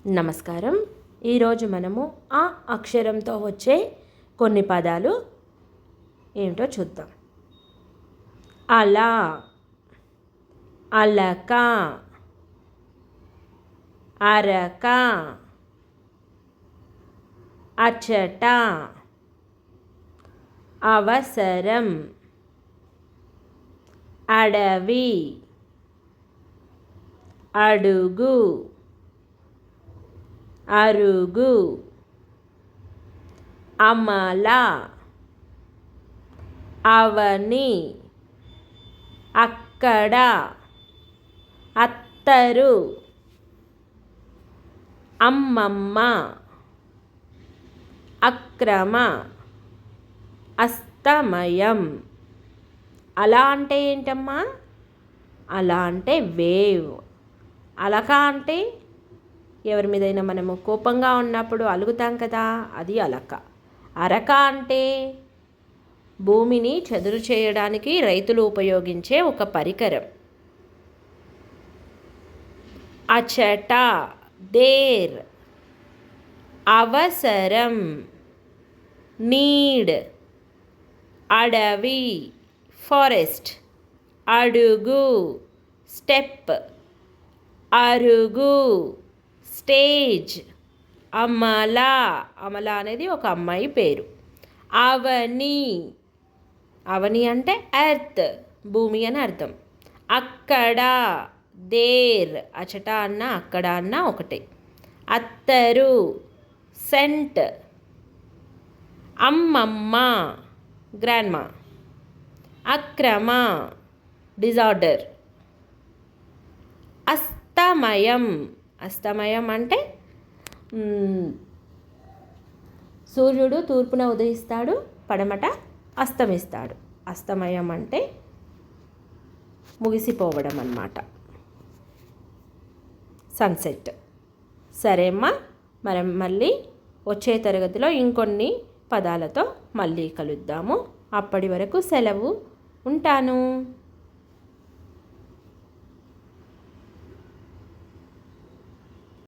నమస్కారం. ఈరోజు మనము ఆ అక్షరంతో వచ్చే కొన్ని పదాలు ఏమిటో చూద్దాం. అలా, అలక, అరక, అచట, అవసరం, అడవి, అడుగు, అరుగు, అమల, అవని, అక్కడ, అత్తరు, అమ్మమ్మ, అక్రమ, అస్తమయం. అలా అంటే ఏంటమ్మా? అలా అంటే వేవ్. అలక అంటే ఎవరి మీదైనా మనము కోపంగా ఉన్నప్పుడు అలుగుతాం కదా, అది అలక. అరక అంటే భూమిని చదును చేయడానికి రైతులు ఉపయోగించే ఒక పరికరం. అచట, దేర్, అవసరం, నీడ్, అడవి, ఫారెస్ట్, అడుగు, స్టెప్, అరుగు, స్టేజ్, అమల, అమల అనేది ఒక అమ్మాయి పేరు. అవని, అవని అంటే ఎర్త్, భూమి అని అర్థం. అక్కడ, దేర్, అచట అన్న అక్కడ అన్న ఒకటే. అత్తరు, సెంట్, అమ్మమ్మ, గ్రాండ్మా, అక్రమ, డిజార్డర్, అస్తమయం, అస్తమయం అంటే సూర్యుడు తూర్పున ఉదయిస్తాడు, పడమట అస్తమిస్తాడు. అస్తమయం అంటే ముగిసిపోవడం అన్నమాట, సన్సెట్. సరే అమ్మా, మనం మళ్ళీ వచ్చే తరగతిలో ఇంకొన్ని పదాలతో మళ్ళీ కలుద్దాము. అప్పటి వరకు సెలవు. ఉంటాను.